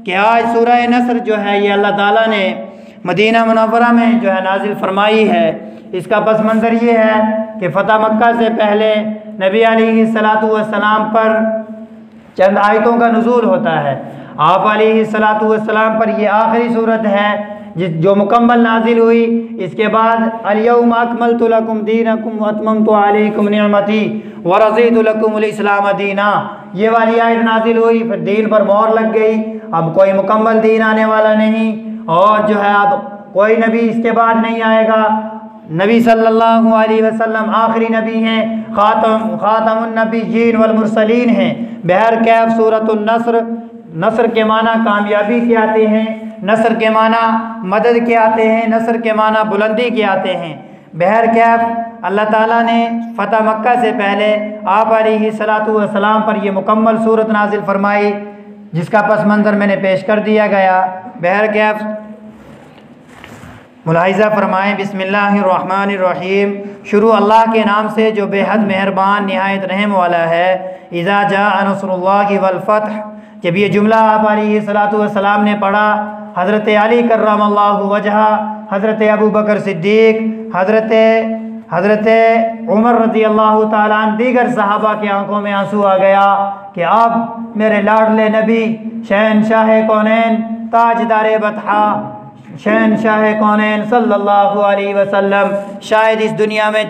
کہ آج سورہ نصر جو ہے یہ اللہ تعالیٰ نے مدینہ منورہ میں جو ہے نازل فرمائی ہے۔ اس کا پس منظر یہ ہے کہ فتح مکہ سے پہلے نبی علیہ السلام پر چند آیتوں کا نزول ہوتا ہے۔ آپ علیہ السلام پر یہ آخری صورت ہے جو مکمل نازل ہوئی۔ اس کے بعد الیوم اکملت لکم دینکم واتممت علیکم نعمتی ورضیت لکم الاسلام دینا، یہ والی آیت نازل ہوئی۔ پھر دین پر مہر لگ گئی، اب کوئی مکمل دین آنے والا نہیں، اور جو ہے اب کوئی نبی اس کے بعد نہیں آئے گا۔ نبی صلی اللہ علیہ وسلم آخری نبی ہیں، خاتم النبیین والمرسلین ہیں۔ بہرکیف سورۃ النصر، نصر کے معنی کامیابی کے آتے ہیں، نصر کے معنی مدد کے آتے ہیں، نصر کے معنی بلندی کے آتے ہیں۔ بہرکیف اللہ تعالیٰ نے فتح مکہ سے پہلے آپ علیہ السلام پر یہ مکمل صورت نازل فرمائی، جس کا پس منظر میں نے پیش کر دیا گیا۔ بہرکیف ملاحظہ فرمائیں، بسم اللہ الرحمن الرحیم، شروع اللہ کے نام سے جو بے حد مہربان نہایت رحم والا ہے۔ اذا جاء نصر اللہ والفتح، جب یہ جملہ آپ علیہ السلام نے پڑھا، حضرت علی کرم اللہ وجہہ، حضرت ابو بکر صدیق، حضرت عمر رضی اللہ تعالیٰ عنہ، دیگر صحابہ کی آنکھوں میں آنسو آ گیا کہ اب میرے لاڈلے نبی شہنشاہ کونین، تاجدار بطحا، شہنشاہ کونین صلی اللہ علیہ وسلم شاید اس دنیا میں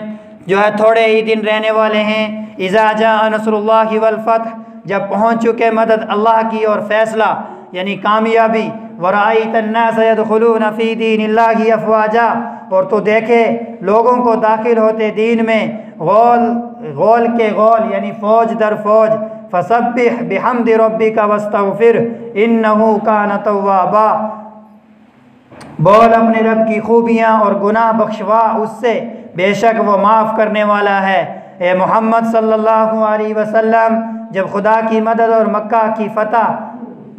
جو ہے تھوڑے ہی دن رہنے والے ہیں۔ اذا جاء نصر اللہ والفتح، جب پہنچ چکے مدد اللہ کی اور فیصلہ یعنی کامیابی، ورأیت الناس يدخلون فی دین اللہ افواجا، اور تو دیکھے لوگوں کو داخل ہوتے دین میں غول کے غول یعنی فوج در فوج۔ فسبح بحمد ربک واستغفر انہ کان توابا، بول اپنے رب کی خوبیاں اور گناہ بخشوا اس سے، بے شک وہ معاف کرنے والا ہے۔ اے محمد صلی اللہ علیہ وسلم، جب خدا کی مدد اور مکہ کی فتح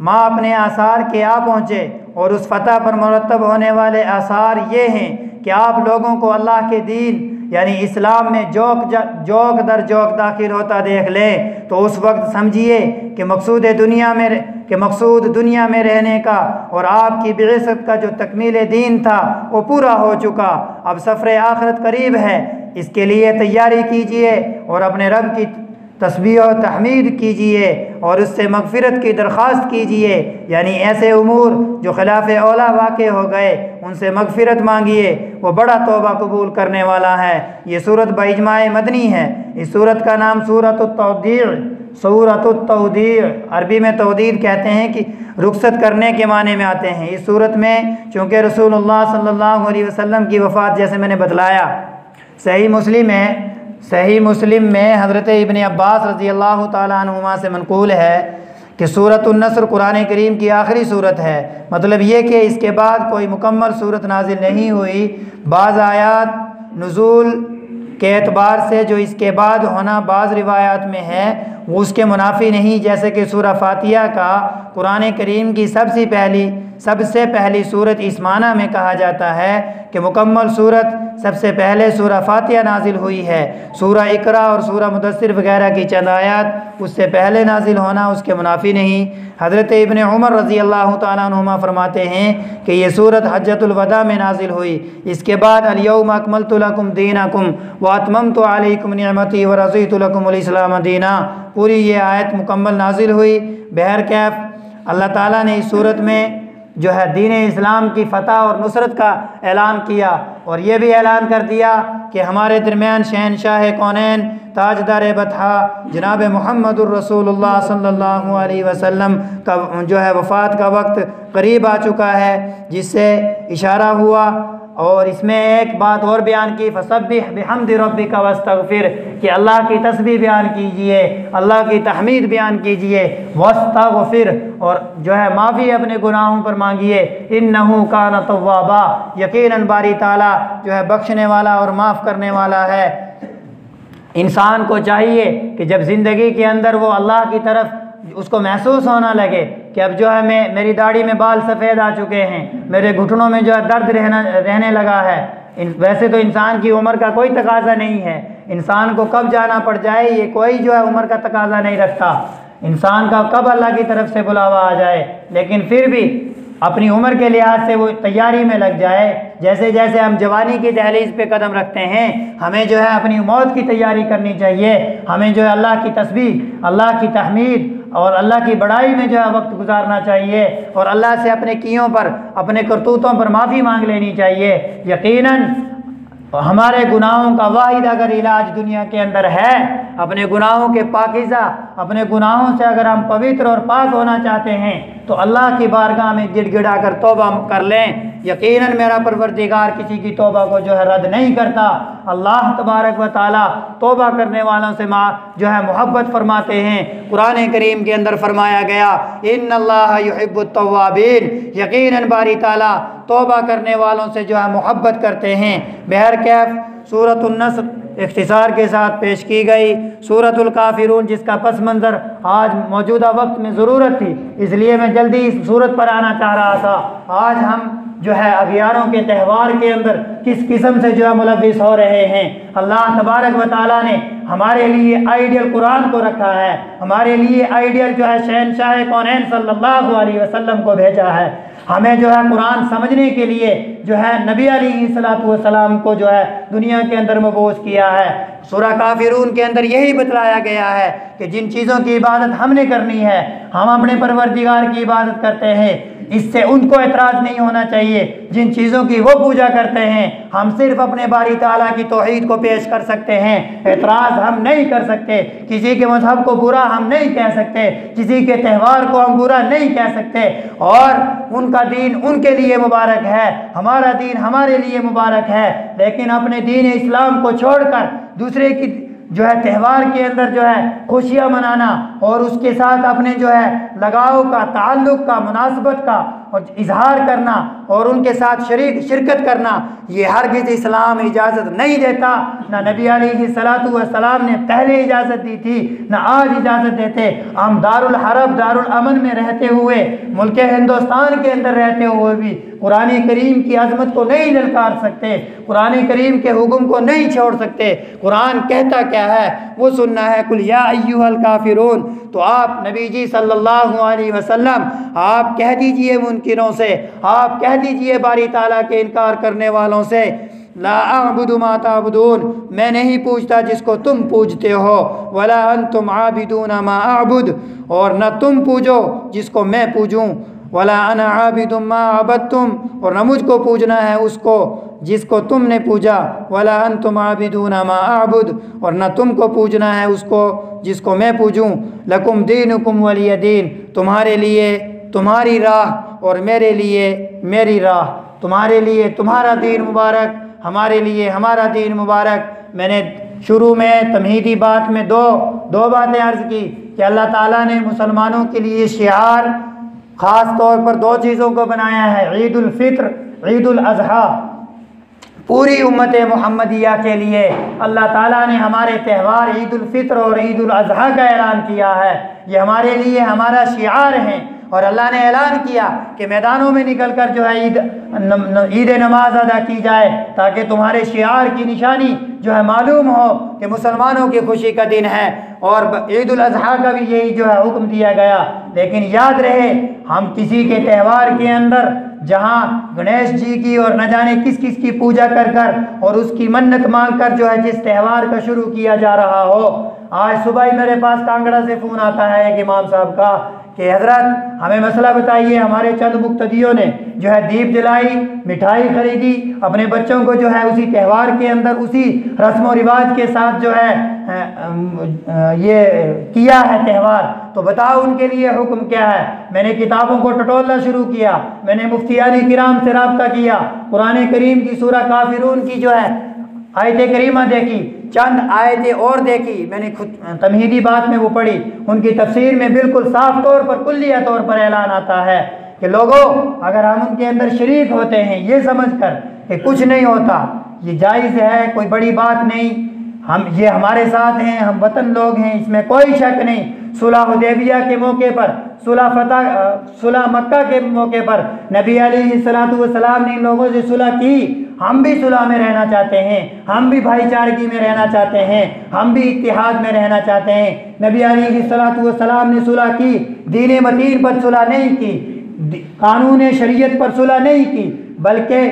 ماں اپنے آثار کے آ پہنچے، اور اس فتح پر مرتب ہونے والے آثار یہ ہیں کہ آپ لوگوں کو اللہ کے دین یعنی اسلام میں جوک در جوک داخل ہوتا دیکھ لیں، تو اس وقت سمجھیے کہ مقصود دنیا میں رہنے کا اور آپ کی بعثت کا جو تکمیل دین تھا وہ پورا ہو چکا۔ اب سفر آخرت قریب ہے، اس کے لیے تیاری کیجئے اور اپنے رب کی تسبیح و تحمید کیجئے اور اس سے مغفرت کی درخواست کیجئے، یعنی ایسے امور جو خلاف اولا واقع ہو گئے ان سے مغفرت مانگیے، وہ بڑا توبہ قبول کرنے والا ہے۔ یہ صورت باجماع مدنی ہے۔ اس صورت کا نام سورۃ التودیع، سورۃ التودیع عربی میں تودید کہتے ہیں کہ رخصت کرنے کے معنی میں آتے ہیں۔ اس صورت میں چونکہ رسول اللہ صلی اللہ علیہ وسلم کی وفات جیسے میں نے بتلایا، صحیح مسلم میں حضرت ابن عباس رضی اللہ تعالیٰ عنہما سے منقول ہے کہ سورۃ النصر قرآن کریم کی آخری صورت ہے، مطلب یہ کہ اس کے بعد کوئی مکمل صورت نازل نہیں ہوئی۔ بعض آیات نزول کے اعتبار سے جو اس کے بعد ہونا بعض روایات میں ہے وہ اس کے منافی نہیں، جیسے کہ سورہ فاتحہ کا قرآن کریم کی سب سے پہلی صورت اس معنی میں کہا جاتا ہے کہ مکمل صورت سب سے پہلے سورہ فاتحہ نازل ہوئی ہے۔ سورہ اقرا اور سورہ مدثر وغیرہ کی چند آیات اس سے پہلے نازل ہونا اس کے منافی نہیں۔ حضرت ابن عمر رضی اللہ تعالیٰ عنہما فرماتے ہیں کہ یہ صورت حجۃ الوداع میں نازل ہوئی۔ اس کے بعد الیوم اکملت لکم دینکم واتممت علیکم نعمتی ورضیت لکم الاسلام دینا، پوری یہ آیت مکمل نازل ہوئی۔ بہرکیف اللہ تعالیٰ نے اس صورت میں جو ہے دین اسلام کی فتح اور نصرت کا اعلان کیا، اور یہ بھی اعلان کر دیا کہ ہمارے درمیان شہنشاہ کونین، تاجدار بطحا جناب محمد الرسول اللہ صلی اللہ علیہ وسلم کا جو ہے وفات کا وقت قریب آ چکا ہے، جس سے اشارہ ہوا۔ اور اس میں ایک بات اور بیان کی، فسبح بحمد ربک واستغفر، کہ اللہ کی تسبیح بیان کیجئے، اللہ کی تحمید بیان کیجئے، واستغفر، اور جو ہے معافی اپنے گناہوں پر مانگیے، انہ کان توابا، یقیناً باری تعالیٰ جو ہے بخشنے والا اور معاف کرنے والا ہے۔ انسان کو چاہیے کہ جب زندگی کے اندر وہ اللہ کی طرف اس کو محسوس ہونا لگے کہ اب جو ہے میری داڑھی میں بال سفید آ چکے ہیں، میرے گھٹنوں میں جو ہے درد رہنے لگا ہے، ویسے تو انسان کی عمر کا کوئی تقاضا نہیں ہے، انسان کو کب جانا پڑ جائے یہ کوئی جو ہے عمر کا تقاضا نہیں رکھتا۔ انسان کا کب اللہ کی طرف سے بلاوا آ جائے، لیکن پھر بھی اپنی عمر کے لحاظ سے وہ تیاری میں لگ جائے۔ جیسے جیسے ہم جوانی کی دہلیز پہ قدم رکھتے ہیں، ہمیں جو ہے اپنی موت کی تیاری کرنی چاہیے، ہمیں جو ہے اللہ کی تسبیح، اللہ کی تحمید اور اللہ کی بڑائی میں جو ہے وقت گزارنا چاہیے، اور اللہ سے اپنے کیوں پر، اپنے کرتوتوں پر معافی مانگ لینی چاہیے۔ یقیناً ہمارے گناہوں کا واحد اگر علاج دنیا کے اندر ہے، اپنے گناہوں کے پاکیزہ، اپنے گناہوں سے اگر ہم پوتر اور پاک ہونا چاہتے ہیں تو اللہ کی بارگاہ میں گڑ گڑا کر توبہ کر لیں۔ یقیناً میرا پروردگار کسی کی توبہ کو جو ہے رد نہیں کرتا۔ اللہ تبارک و تعالیٰ توبہ کرنے والوں سے جو ہے محبت فرماتے ہیں۔ قرآن کریم کے اندر فرمایا گیا ان اللہ یحب التوابین، یقیناً باری تعالیٰ توبہ کرنے والوں سے جو ہے محبت کرتے ہیں۔ بہرکیف سورۃ النصر اختصار کے ساتھ پیش کی گئی، سورۃ الکافرون جس کا پس منظر آج موجودہ وقت میں ضرورت تھی، اس لیے میں جلدی اس سورت پر آنا چاہ رہا تھا۔ آج ہم جو ہے اگیاروں کے تہوار کے اندر کس قسم سے جو ہے ملوث ہو رہے ہیں۔ اللہ تبارک و تعالیٰ نے ہمارے لیے آئیڈیل قرآن کو رکھا ہے، ہمارے لیے آئیڈیل جو ہے شہنشاہ کونین صلی اللہ علیہ وسلم کو بھیجا ہے۔ ہمیں جو ہے قرآن سمجھنے کے لیے جو ہے نبی علیہ السلام کو جو ہے دنیا کے اندر مبعوث کیا ہے۔ سورہ کافرون کے اندر یہی بتلایا گیا ہے کہ جن چیزوں کی عبادت ہم نے کرنی ہے، ہم اپنے پروردگار کی عبادت کرتے ہیں، اس سے ان کو اعتراض نہیں ہونا چاہیے۔ جن چیزوں کی وہ پوجا کرتے ہیں، ہم صرف اپنے باری تعالیٰ کی توحید کو پیش کر سکتے ہیں، اعتراض ہم نہیں کر سکتے۔ کسی کے مذہب کو برا ہم نہیں کہہ سکتے، کسی کے تہوار کو ہم برا نہیں کہہ سکتے، اور ان کا دین ان کے لیے مبارک ہے، ہمارا دین ہمارے لیے مبارک ہے۔ لیکن اپنے دین اسلام کو چھوڑ کر دوسرے کی جو ہے تہوار کے اندر جو ہے خوشیاں منانا اور اس کے ساتھ اپنے جو ہے لگاؤ کا، تعلق کا، مناسبت کا اور اظہار کرنا اور ان کے ساتھ شرکت کرنا، یہ ہرگز اسلام اجازت نہیں دیتا۔ نہ نبی علیہ السلام نے پہلے اجازت دی تھی، نہ آج اجازت دیتے۔ ہم دارالحرب، دارالامن میں رہتے ہوئے، ملک ہندوستان کے اندر رہتے ہوئے بھی قرآن کریم کی عظمت کو نہیں للکار سکتے، قرآن کریم کے حکم کو نہیں چھوڑ سکتے۔ قرآن کہتا کیا ہے وہ سننا ہے۔ قل یا ایھا الکافرون، تو آپ نبی جی صلی اللہ علیہ وسلم آپ کہہ دیجئے منکروں سے، آپ کہہ دیجئے باری تعالیٰ کے انکار کرنے والوں سے، لا اعبد ما تعبدون، میں نہیں پوجتا جس کو تم پوجتے ہو، ولا انتم عابدون ما اعبد، اور نہ تم پوجو جس کو میں پوجوں، ولا انا عابد ما عبدتم، اور نہ مجھ کو پوجنا ہے اس کو جس کو تم نے پوجا، ولا انتم عابدون ما اعبد، اور نہ تم کو پوجنا ہے اس کو جس کو میں پوجوں۔ لکم دینکم ولی دین، تمہارے لیے تمہاری راہ اور میرے لیے میری راہ، تمہارے لیے تمہارا دین مبارک، ہمارے لیے ہمارا دین مبارک۔ میں نے شروع میں تمہیدی بات میں دو باتیں عرض کی کہ اللہ تعالیٰ نے مسلمانوں کے لیے شعار خاص طور پر دو چیزوں کو بنایا ہے، عید الفطر، عید الاضحیٰ۔ پوری امت محمدیہ کے لیے اللہ تعالیٰ نے ہمارے تہوار عید الفطر اور عید الاضحیٰ کا اعلان کیا ہے، یہ ہمارے لیے ہمارا شعار ہے، اور اللہ نے اعلان کیا کہ میدانوں میں نکل کر جو ہے عید نماز ادا کی جائے تاکہ تمہارے شعار کی نشانی جو ہے معلوم ہو کہ مسلمانوں کی خوشی کا دن ہے، اور عید الاضحیٰ کا بھی یہی جو ہے حکم دیا گیا۔ لیکن یاد رہے ہم کسی کے تہوار کے اندر جہاں گنیش جی کی اور نہ جانے کس کس کی پوجا کر اور اس کی منت مانگ کر جو ہے جس تہوار کا شروع کیا جا رہا ہو۔ آج صبح ہی میرے پاس کانگڑا سے فون آتا ہے ایک امام صاحب کا کہ حضرت ہمیں مسئلہ بتائیے، ہمارے چند مقتدیوں نے جو ہے دیپ جلائی، مٹھائی خریدی، اپنے بچوں کو جو ہے اسی تہوار کے اندر اسی رسم و رواج کے ساتھ جو ہے یہ کیا ہے تہوار، تو بتاؤ ان کے لیے حکم کیا ہے۔ میں نے کتابوں کو ٹٹولنا شروع کیا، میں نے مفتیان کرام سے رابطہ کیا، قرآن کریم کی سورہ کافرون کی جو ہے آیت کریمہ دیکھی، چند آیتیں اور دیکھی، میں نے خود تمہیدی بات میں وہ پڑھی، ان کی تفسیر میں بالکل صاف طور پر کلیہ طور پر اعلان آتا ہے کہ لوگوں اگر ہم ان کے اندر شریک ہوتے ہیں یہ سمجھ کر کہ کچھ نہیں ہوتا، یہ جائز ہے، کوئی بڑی بات نہیں، یہ ہمارے ساتھ ہیں، ہم وطن لوگ ہیں، اس میں کوئی شک نہیں۔ صلح حدیبیہ کے موقع پر، صلح مکہ کے موقع پر نبی علیہ السلام نے ان لوگوں سے صلح کی، ہم بھی صلح میں رہنا چاہتے ہیں، ہم بھی بھائی چارگی میں رہنا چاہتے ہیں، ہم بھی اتحاد میں رہنا چاہتے ہیں۔ نبی علیہ السلام نے صلح کی، دین متین پر صلح نہیں کی، قانون شریعت پر صلح نہیں کی، بلکہ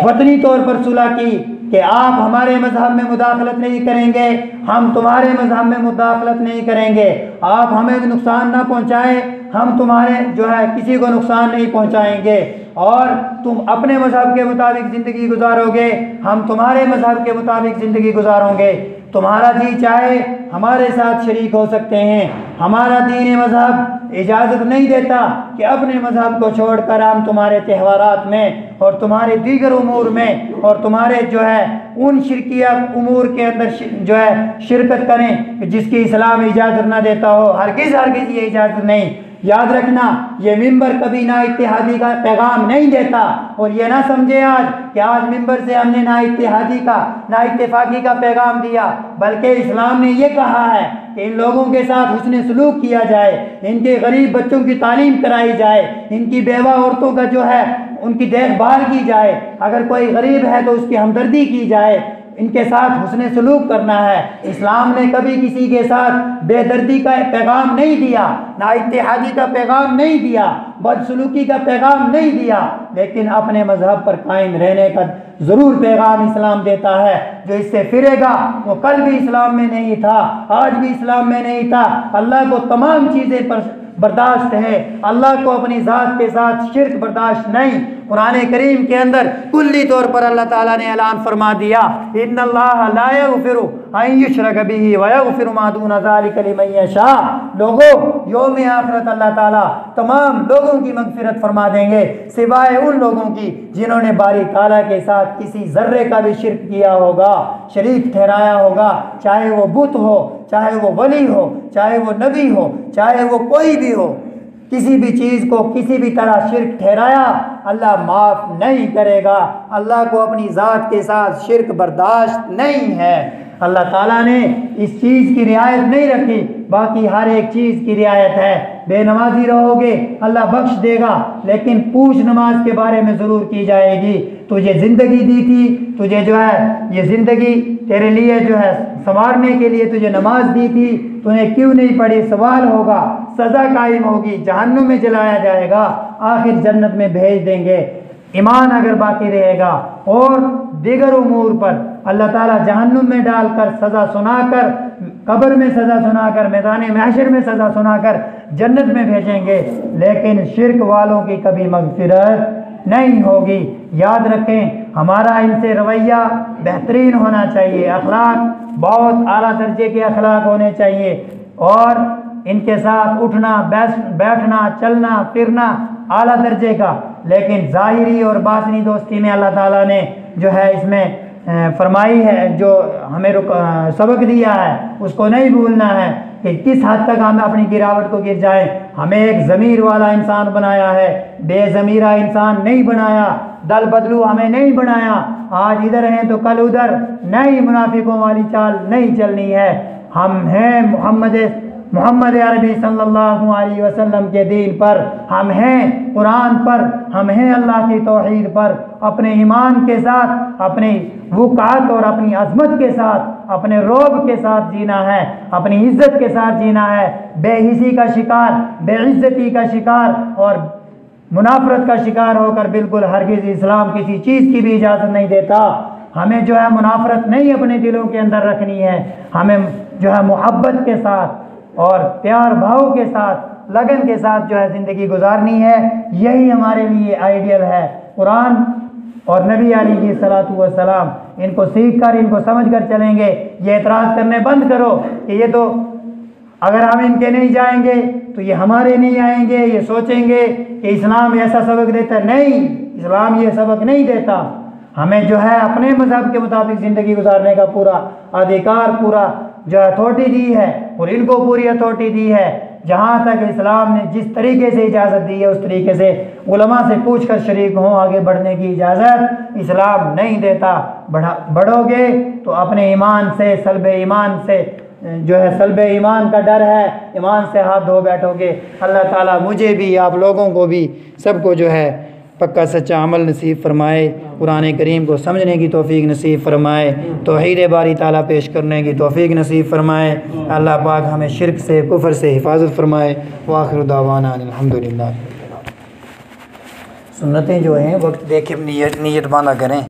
وطنی طور پر صلح کی کہ آپ ہمارے مذہب میں مداخلت نہیں کریں گے، ہم تمہارے مذہب میں مداخلت نہیں کریں گے، آپ ہمیں نقصان نہ پہنچائیں، ہم تمہارے کسی کو نقصان نہیں پہنچائیں گے، اور تم اپنے مذہب کے مطابق زندگی گزارو گے، ہم تمہارے مذہب کے مطابق زندگی گزاروں گے، تمہارا جی چاہے ہمارے ساتھ شریک ہو سکتے ہیں، ہمارا دین مذہب اجازت نہیں دیتا کہ اپنے مذہب کو چھوڑ کر ہم تمہارے تہوارات میں اور تمہارے دیگر امور میں اور تمہارے ان شرکیہ امور کے اندر شرکت کریں جس کی اسلام اجازت نہ دیتا ہو۔ ہرگز ہرگز یہ اجازت نہیں۔ یاد رکھنا، یہ ممبر کبھی نا اتحادی کا پیغام نہیں دیتا، اور یہ نہ سمجھے آج کہ آج ممبر سے ہم نے نا اتحادی کا، نا اتفاقی کا پیغام دیا، بلکہ اسلام نے یہ کہا ہے کہ ان لوگوں کے ساتھ حسن سلوک کیا جائے، ان کے غریب بچوں کی تعلیم کرائی جائے، ان کی بیوہ عورتوں کا ان کی دیکھ بھال کی جائے، اگر کوئی غریب ہے تو اس کی ہمدردی کی جائے، ان کے ساتھ حسن سلوک کرنا ہے۔ اسلام نے کبھی کسی کے ساتھ بے دردی کا پیغام نہیں دیا، نا اتحادی کا پیغام نہیں دیا، بدسلوکی کا پیغام نہیں دیا، لیکن اپنے مذہب پر قائم رہنے کا ضرور پیغام اسلام دیتا ہے۔ جو اس سے پھرے گا وہ کل بھی اسلام میں نہیں تھا، آج بھی اسلام میں نہیں تھا۔ اللہ کو تمام چیزیں پر برداشت ہے، اللہ کو اپنی ذات کے ساتھ شرک برداشت نہیں۔ قرآن کریم کے اندر کلی طور پر اللہ تعالیٰ نے اعلان فرما دیا، ان اللہ لا یغفر ان یشرک بہ ویغفر ما دون ذلک لمن یشاء۔ لوگوں، یوم آخرت اللہ تعالیٰ تمام لوگوں کی مغفرت فرما دیں گے سوائے ان لوگوں کی جنہوں نے باری تعالیٰ کے ساتھ کسی ذرے کا بھی شرک کیا ہوگا، شریک ٹھہرایا ہوگا، چاہے وہ بت ہو، چاہے وہ ولی ہو، چاہے وہ نبی ہو، چاہے وہ کوئی بھی ہو، کسی بھی چیز کو کسی بھی طرح شرک ٹھہرایا اللہ معاف نہیں کرے گا۔ اللہ کو اپنی ذات کے ساتھ شرک برداشت نہیں ہے۔ اللہ تعالیٰ نے اس چیز کی رعایت نہیں رکھی، باقی ہر ایک چیز کی رعایت ہے۔ بے نمازی رہو گے اللہ بخش دے گا، لیکن پوچھ نماز کے بارے میں ضرور کی جائے گی۔ تجھے زندگی دی تھی، تجھے یہ زندگی تیرے لیے سنوارنے کے لیے تجھے نماز دی تھی، تو نے کیوں نہیں پڑھی؟ سوال ہوگا، سزا قائم ہوگی، جہنم میں جلایا جائے گا، آخر جنت میں بھیج دیں گے۔ ایمان اگر باقی رہے گا اور دیگر امور پر اللہ تعالیٰ جہنم میں ڈال کر سزا سنا کر، قبر میں سزا سنا کر، میدان محشر میں سزا سنا کر جنت میں بھیجیں گے، لیکن شرک والوں کی کبھی مغفرت نہیں ہوگی۔ یاد رکھیں، ہمارا ان سے رویہ بہترین ہونا چاہیے، اخلاق بہت اعلیٰ درجے کے اخلاق ہونے چاہیے، اور ان کے ساتھ اٹھنا بیٹھنا چلنا پھرنا اعلیٰ درجے کا، لیکن ظاہری اور باطنی دوستی میں اللہ تعالیٰ نے اس میں فرمائی ہے، جو ہمیں سبق دیا ہے اس کو نہیں بھولنا ہے کہ کس حد تک ہم اپنی گراوٹ کو گر جائیں۔ ہمیں ایک ضمیر والا انسان بنایا ہے، بے ضمیرہ انسان نہیں بنایا، دل بدلو ہمیں نہیں بنایا۔ آج ادھر ہیں تو کل ادھر، نئی منافقوں والی چال نہیں چلنی ہے۔ ہم ہیں محمد عربی صلی اللہ علیہ وسلم کے دین پر، ہم ہیں قرآن پر، ہم ہیں اللہ کی توحید پر، اپنے ایمان کے ساتھ، اپنی وقعت اور اپنی عظمت کے ساتھ، اپنے رعب کے ساتھ جینا ہے، اپنی عزت کے ساتھ جینا ہے۔ بے حسی کا شکار، بے عزتی کا شکار اور منافرت کا شکار ہو کر بالکل ہرگز اسلام کسی چیز کی بھی اجازت نہیں دیتا۔ ہمیں منافرت نہیں اپنے دلوں کے اندر رکھنی ہے، ہمیں محبت کے ساتھ اور پیار بھاؤ کے ساتھ، لگن کے ساتھ زندگی گزارنی ہے۔ یہی ہمارے لیے آئیڈیل ہے۔ قرآن اور نبی علیہ الصلوۃ والسلام ان کو سیکھ کر، ان کو سمجھ کر چلیں گے۔ یہ اعتراض کرنے بند کرو کہ یہ تو اگر ہم ان کے نہیں جائیں گے تو یہ ہمارے نہیں آئیں گے، یہ سوچیں گے کہ اسلام ایسا سبق دیتا ہے۔ نہیں، اسلام یہ سبق نہیں دیتا۔ ہمیں اپنے مذہب کے مطابق زندگی گزارنے کا پورا ادھیکار، پورا اتھارٹی دی ہے، اور ان کو پوری اتھارٹی دی ہے۔ جہاں تک اسلام نے جس طریقے سے اجازت دی ہے اس طریقے سے علماء سے پوچھ کر شریک ہوں، آگے بڑھنے کی اجازت اسلام نہیں دیتا۔ بڑھو گے تو اپنے ایمان سے، سلب ایمان سے سلب ایمان کا ڈر ہے، ایمان سے ہاتھ دھو بیٹھو گے۔ اللہ تعالیٰ مجھے بھی، آپ لوگوں کو بھی، سب کو پکا سچا عمل نصیب فرمائے، قرآن کریم کو سمجھنے کی توفیق نصیب فرمائے، توحید باری تعالیٰ پیش کرنے کی توفیق نصیب فرمائے۔ اللہ پاک ہمیں شرک سے کفر سے حفاظت فرمائے۔ وآخر دعوانا الحمدللہ۔ سنتیں جو ہیں وقت دیکھ کے نیت باندھا کریں۔